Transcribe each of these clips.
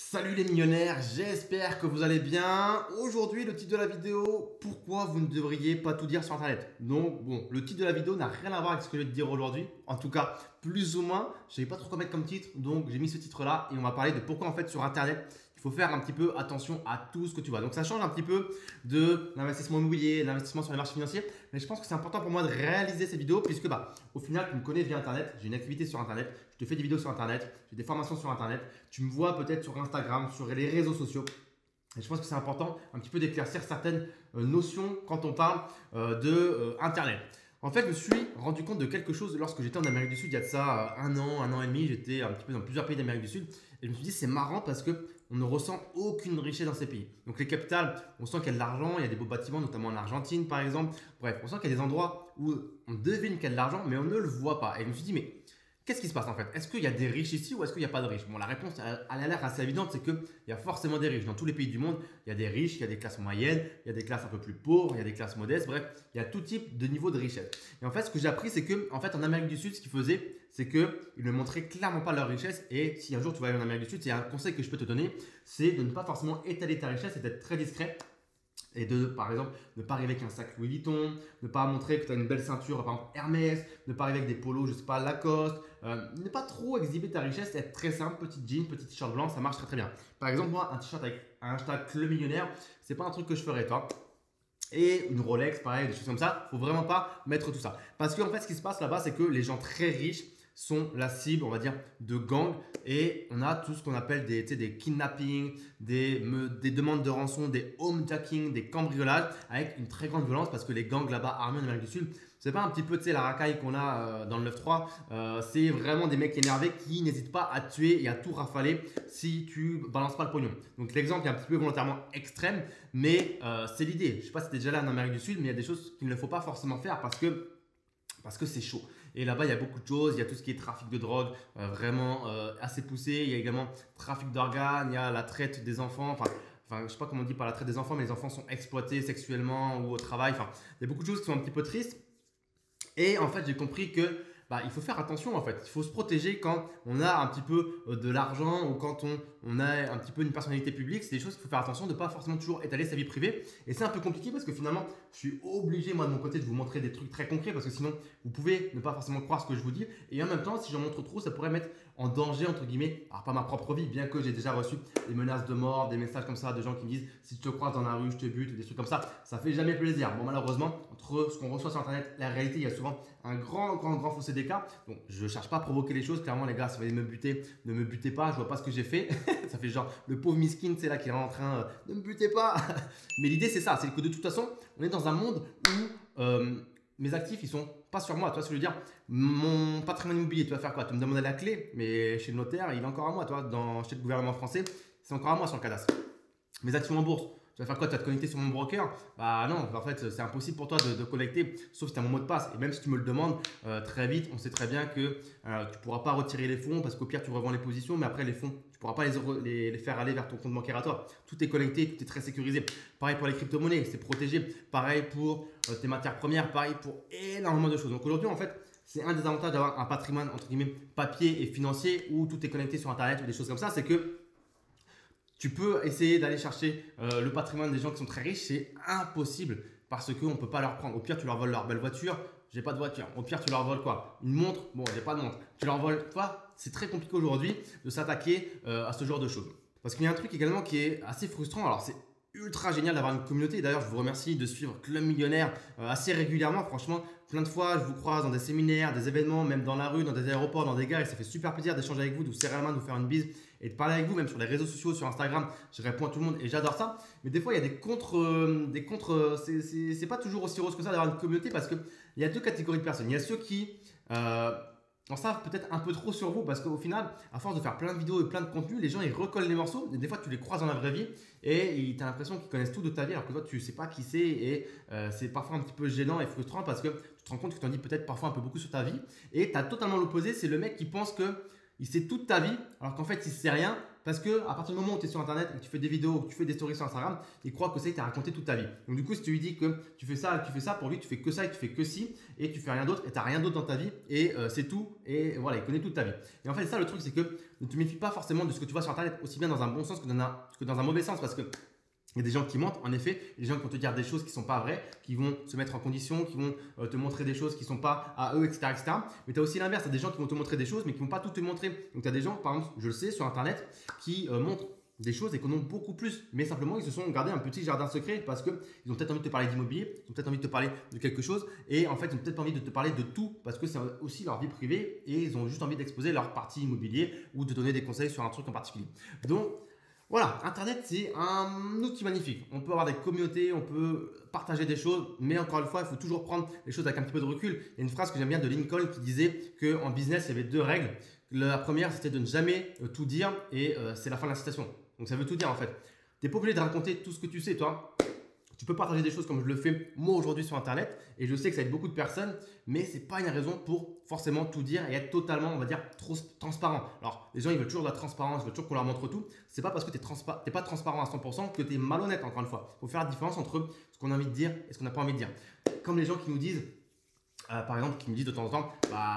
Salut les millionnaires, j'espère que vous allez bien. Aujourd'hui, le titre de la vidéo, pourquoi vous ne devriez pas tout dire sur internet. Donc bon, le titre de la vidéo n'a rien à voir avec ce que je vais te dire aujourd'hui. En tout cas, plus ou moins, je ne savais pas trop quoi mettre comme titre, donc j'ai mis ce titre là et on va parler de pourquoi en fait sur internet, il faut faire un petit peu attention à tout ce que tu vois. Donc ça change un petit peu de l'investissement immobilier, l'investissement sur les marchés financiers, mais je pense que c'est important pour moi de réaliser ces vidéos puisque au final, tu me connais via internet, j'ai une activité sur internet, je te fais des vidéos sur internet, j'ai des formations sur internet, tu me vois peut-être sur Instagram, sur les réseaux sociaux. Et je pense que c'est important un petit peu d'éclaircir certaines notions quand on parle Internet. En fait, je me suis rendu compte de quelque chose lorsque j'étais en Amérique du Sud, il y a de ça un an et demi, j'étais un petit peu dans plusieurs pays d'Amérique du Sud. Et je me suis dit, c'est marrant parce qu'on ne ressent aucune richesse dans ces pays. Donc les capitales, on sent qu'il y a de l'argent, il y a des beaux bâtiments, notamment en Argentine par exemple. Bref, on sent qu'il y a des endroits où on devine qu'il y a de l'argent, mais on ne le voit pas. Et je me suis dit, mais qu'est-ce qui se passe en fait? Est-ce qu'il y a des riches ici ou est-ce qu'il n'y a pas de riches? Bon, la réponse, elle a l'air assez évidente, c'est qu'il y a forcément des riches. Dans tous les pays du monde, il y a des riches, il y a des classes moyennes, il y a des classes un peu plus pauvres, il y a des classes modestes, bref, il y a tout type de niveau de richesse. Et en fait, ce que j'ai appris, c'est que en fait, en Amérique du Sud, ce qu'ils faisaient, c'est qu'ils ne montraient clairement pas leur richesse. Et si un jour tu vas aller en Amérique du Sud, c'est un conseil que je peux te donner, c'est de ne pas forcément étaler ta richesse et d'être très discret. Et par exemple, ne pas arriver avec un sac Louis Vuitton, ne pas montrer que tu as une belle ceinture, par exemple Hermès, ne pas arriver avec des polos, je sais pas, Lacoste, ne pas trop exhiber ta richesse, être très simple, petit jean, petit t-shirt blanc, ça marche très très bien. Par exemple, moi, un t-shirt avec un hashtag le millionnaire, c'est pas un truc que je ferais, toi. Et une Rolex, pareil, des choses comme ça, faut vraiment pas mettre tout ça. Parce qu'en fait, ce qui se passe là-bas, c'est que les gens très riches sont la cible, on va dire, de gangs et on a tout ce qu'on appelle des kidnappings, des demandes de rançon, des homejacking, des cambriolages avec une très grande violence parce que les gangs là-bas armés en Amérique du Sud, c'est pas un petit peu la racaille qu'on a dans le 9-3, c'est vraiment des mecs énervés qui n'hésitent pas à tuer et à tout rafaler si tu balances pas le pognon. Donc l'exemple est un petit peu volontairement extrême, mais c'est l'idée. Je ne sais pas si tu es déjà là en Amérique du Sud, mais il y a des choses qu'il ne faut pas forcément faire parce que c'est chaud. Et là-bas, il y a beaucoup de choses. Il y a tout ce qui est trafic de drogue, vraiment assez poussé. Il y a également trafic d'organes, il y a la traite des enfants. Enfin, je ne sais pas comment on dit par la traite des enfants, mais les enfants sont exploités sexuellement ou au travail. Enfin, il y a beaucoup de choses qui sont un petit peu tristes. Et en fait, j'ai compris que il faut faire attention en fait. Il faut se protéger quand on a un petit peu de l'argent ou quand on a un petit peu une personnalité publique. C'est des choses qu'il faut faire attention de ne pas forcément toujours étaler sa vie privée. Et c'est un peu compliqué parce que finalement, je suis obligé moi de mon côté de vous montrer des trucs très concrets parce que sinon, vous pouvez ne pas forcément croire ce que je vous dis. Et en même temps, si j'en montre trop, ça pourrait mettre en danger entre guillemets, alors pas ma propre vie, bien que j'ai déjà reçu des menaces de mort, des messages comme ça de gens qui me disent si je te croise dans la rue, je te bute, des trucs comme ça. Ça fait jamais plaisir. Bon, malheureusement, entre ce qu'on reçoit sur internet et la réalité, il y a souvent un grand fossé d'écart. Donc, je ne cherche pas à provoquer les choses. Clairement, les gars, si vous allez me buter, ne me butez pas. Je vois pas ce que j'ai fait. Ça fait genre le pauvre miskin, c'est là qui est en train de me butez pas. Mais l'idée, c'est ça. C'est que de toute façon, on est dans un monde où mes actifs, ils sont pas sur moi. Tu vois ce que je veux dire? Mon patrimoine immobilier, tu vas faire quoi? Tu me demandes la clé, mais chez le notaire, il est encore à moi. Toi, chez le gouvernement français, c'est encore à moi sur le cadastre. Mes actions en bourse. Tu vas faire quoi? Tu vas te connecter sur mon broker? Bah non, en fait, c'est impossible pour toi de connecter, sauf si tu as mon mot de passe. Et même si tu me le demandes très vite, on sait très bien que tu ne pourras pas retirer les fonds parce qu'au pire, tu revends les positions, mais après, les fonds, tu ne pourras pas les faire aller vers ton compte bancaire à toi. Tout est connecté, tout est très sécurisé. Pareil pour les crypto-monnaies, c'est protégé. Pareil pour tes matières premières, pareil pour énormément de choses. Donc aujourd'hui, en fait, c'est un des avantages d'avoir un patrimoine, entre guillemets, papier et financier où tout est connecté sur Internet ou des choses comme ça, c'est que tu peux essayer d'aller chercher le patrimoine des gens qui sont très riches, c'est impossible parce qu'on ne peut pas leur prendre. Au pire, tu leur voles leur belle voiture, j'ai pas de voiture. Au pire, tu leur voles quoi? Une montre, bon, j'ai pas de montre. Tu leur voles, tu vois, c'est très compliqué aujourd'hui de s'attaquer à ce genre de choses. Parce qu'il y a un truc également qui est assez frustrant. Alors, c'est ultra génial d'avoir une communauté. D'ailleurs, je vous remercie de suivre Club Millionnaire assez régulièrement. Franchement, plein de fois, je vous croise dans des séminaires, des événements, même dans la rue, dans des aéroports, dans des gares. Et ça fait super plaisir d'échanger avec vous, de vous serrer la main, de vous faire une bise et de parler avec vous, même sur les réseaux sociaux, sur Instagram. Je réponds à tout le monde et j'adore ça. Mais des fois, il y a c'est pas toujours aussi rose que ça d'avoir une communauté parce qu'il y a deux catégories de personnes. Il y a ceux qui en savent peut-être un peu trop sur vous parce qu'au final, à force de faire plein de vidéos et plein de contenus, les gens ils recollent les morceaux et des fois tu les croises dans la vraie vie et tu as l'impression qu'ils connaissent tout de ta vie alors que toi tu sais pas qui c'est et c'est parfois un petit peu gênant et frustrant parce que tu te rends compte que tu en dis peut-être parfois un peu beaucoup sur ta vie et tu as totalement l'opposé, c'est le mec qui pense que il sait toute ta vie alors qu'en fait il sait rien parce que à partir du moment où tu es sur internet et que tu fais des vidéos, que tu fais des stories sur Instagram, il croit que ça, il t'a raconté toute ta vie. Donc du coup, si tu lui dis que tu fais ça, pour lui, tu fais que ça et tu fais que ci et tu fais rien d'autre et tu n'as rien d'autre dans ta vie et c'est tout. Et voilà, il connaît toute ta vie. Et en fait, ça, le truc, c'est que ne te méfie pas forcément de ce que tu vois sur internet, aussi bien dans un bon sens que dans un mauvais sens, parce que il y a des gens qui mentent, en effet, des gens qui vont te dire des choses qui ne sont pas vraies, qui vont se mettre en condition, qui vont te montrer des choses qui ne sont pas à eux, etc. etc. Mais tu as aussi l'inverse, tu as des gens qui vont te montrer des choses mais qui ne vont pas tout te montrer. Donc tu as des gens, par exemple, je le sais, sur internet, qui montrent des choses et qu'on en beaucoup plus, mais simplement ils se sont gardés un petit jardin secret parce qu'ils ont peut-être envie de te parler d'immobilier, ils ont peut-être envie de te parler de quelque chose et en fait ils ont peut-être envie de te parler de tout parce que c'est aussi leur vie privée et ils ont juste envie d'exposer leur partie immobilier ou de donner des conseils sur un truc en particulier. Donc voilà, Internet, c'est un outil magnifique. On peut avoir des communautés, on peut partager des choses, mais encore une fois, il faut toujours prendre les choses avec un petit peu de recul. Il y a une phrase que j'aime bien de Lincoln qui disait qu'en business, il y avait deux règles. La première, c'était de ne jamais tout dire et c'est la fin de la citation. Donc, ça veut tout dire en fait. Tu n'es pas obligé de raconter tout ce que tu sais, toi. Tu peux partager des choses comme je le fais moi aujourd'hui sur Internet et je sais que ça aide beaucoup de personnes, mais ce n'est pas une raison pour forcément tout dire et être totalement, on va dire, trop transparent. Alors, les gens, ils veulent toujours de la transparence, ils veulent toujours qu'on leur montre tout. Ce n'est pas parce que tu n'es pas transparent à 100% que tu es malhonnête, encore une fois. Il faut faire la différence entre ce qu'on a envie de dire et ce qu'on n'a pas envie de dire. Comme les gens qui nous disent, par exemple, qui me disent de temps en temps,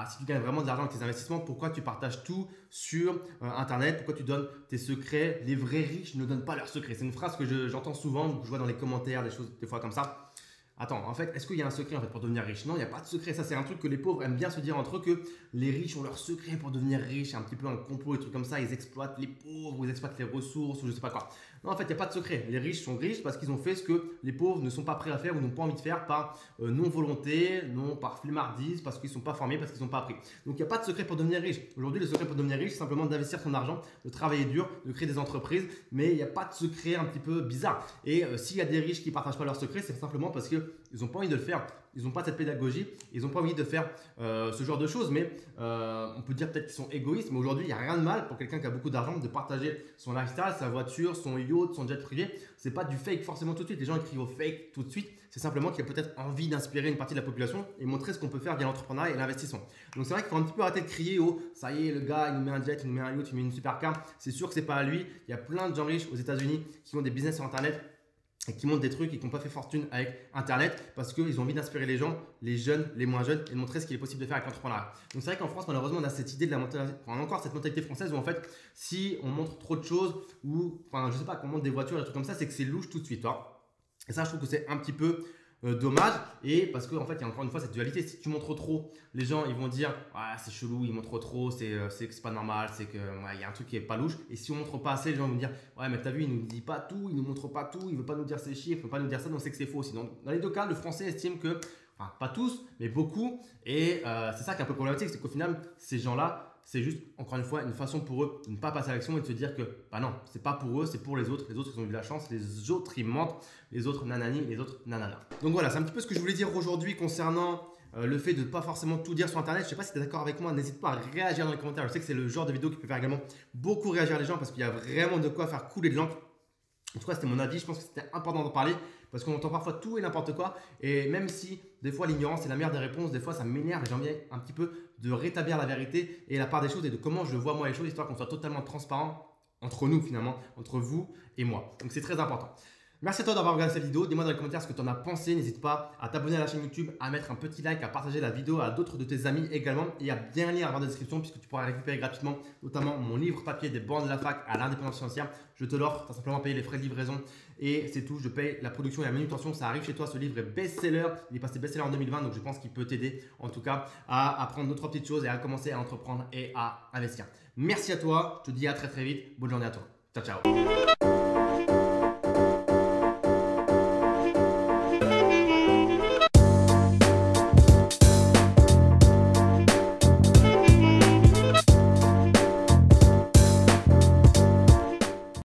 si tu gagnes vraiment de l'argent avec tes investissements, pourquoi tu partages tout sur Internet? Pourquoi tu donnes tes secrets? Les vrais riches ne donnent pas leurs secrets. C'est une phrase que j'entends souvent, que je vois dans les commentaires, des choses des fois comme ça. Attends, en fait, est-ce qu'il y a un secret en fait pour devenir riche? Non, il n'y a pas de secret. Ça, c'est un truc que les pauvres aiment bien se dire entre eux, que les riches ont leur secret pour devenir riches. C'est un petit peu un complot, des trucs comme ça. Ils exploitent les pauvres, ou ils exploitent les ressources, ou je sais pas quoi. Non, en fait, il n'y a pas de secret. Les riches sont riches parce qu'ils ont fait ce que les pauvres ne sont pas prêts à faire ou n'ont pas envie de faire par non-volonté, non par flemmardise, parce qu'ils ne sont pas formés, parce qu'ils n'ont pas appris. Donc, il n'y a pas de secret pour devenir riche. Aujourd'hui, le secret pour devenir riche, c'est simplement d'investir son argent, de travailler dur, de créer des entreprises. Mais il n'y a pas de secret un petit peu bizarre. Et s'il y a des riches qui ne partagent pas leur secret, c'est simplement parce qu'ils n'ont pas envie de le faire. Ils n'ont pas cette pédagogie, ils n'ont pas envie de faire ce genre de choses, mais on peut dire peut-être qu'ils sont égoïstes, mais aujourd'hui, il n'y a rien de mal pour quelqu'un qui a beaucoup d'argent de partager son lifestyle, sa voiture, son yacht, son jet privé. Ce n'est pas du fake forcément tout de suite. Les gens écrivent au fake tout de suite. C'est simplement qu'il y a peut-être envie d'inspirer une partie de la population et montrer ce qu'on peut faire via l'entrepreneuriat et l'investissement. Donc c'est vrai qu'il faut un petit peu arrêter de crier au « ça y est, le gars, il nous met un jet, il nous met un yacht, il nous met une supercar ». C'est sûr que ce n'est pas à lui. Il y a plein de gens riches aux États-Unis qui ont des business sur Internet et qui montrent des trucs et qui n'ont pas fait fortune avec Internet parce qu'ils ont envie d'inspirer les gens, les jeunes, les moins jeunes et de montrer ce qu'il est possible de faire avec l'entrepreneuriat. Donc c'est vrai qu'en France, malheureusement, on a cette idée de la mentalité, on a encore cette mentalité française où en fait, si on montre trop de choses ou, je sais pas, qu'on montre des voitures et des trucs comme ça, c'est que c'est louche tout de suite. Et ça, je trouve que c'est un petit peu dommage et parce qu'en fait, il y a encore une fois cette dualité. Si tu montres trop, les gens ils vont dire c'est chelou, il montre trop, c'est pas normal, c'est que il y a un truc qui est pas louche. Et si on montre pas assez, les gens vont dire ouais mais t'as vu, il nous dit pas tout, il nous montre pas tout, il veut pas nous dire ses chiffres, il veut pas nous dire ça, donc c'est que c'est faux aussi. Donc dans les deux cas, le français estime que, pas tous, mais beaucoup, et c'est ça qui est un peu problématique, c'est qu'au final ces gens-là, c'est juste, encore une fois, une façon pour eux de ne pas passer à l'action et de se dire que, non, c'est pas pour eux, c'est pour les autres. Les autres, ils ont eu de la chance, les autres, ils mentent, les autres, nanani, les autres, nanana. Donc voilà, c'est un petit peu ce que je voulais dire aujourd'hui concernant le fait de ne pas forcément tout dire sur Internet. Je ne sais pas si tu es d'accord avec moi, n'hésite pas à réagir dans les commentaires. Je sais que c'est le genre de vidéo qui peut faire également beaucoup réagir les gens parce qu'il y a vraiment de quoi faire couler de l'encre. En tout cas, c'était mon avis. Je pense que c'était important d'en parler parce qu'on entend parfois tout et n'importe quoi. Et même si des fois l'ignorance est la meilleure des réponses, des fois ça m'énerve et j'ai envie un petit peu de rétablir la vérité et la part des choses et de comment je vois moi les choses, histoire qu'on soit totalement transparent entre nous finalement, entre vous et moi. Donc c'est très important. Merci à toi d'avoir regardé cette vidéo. Dis-moi dans les commentaires ce que tu en as pensé. N'hésite pas à t'abonner à la chaîne YouTube, à mettre un petit like, à partager la vidéo à d'autres de tes amis également et à bien lire la barre de description puisque tu pourras récupérer gratuitement notamment mon livre papier des bancs de la fac à l'indépendance financière. Je te l'offre, tu as simplement payé les frais de livraison et c'est tout. Je paye la production et la manutention. Ça arrive chez toi. Ce livre est best-seller. Il est passé best-seller en 2020 donc je pense qu'il peut t'aider en tout cas à apprendre d'autres petites choses et à commencer à entreprendre et à investir. Merci à toi. Je te dis à très vite. Bonne journée à toi. Ciao, ciao.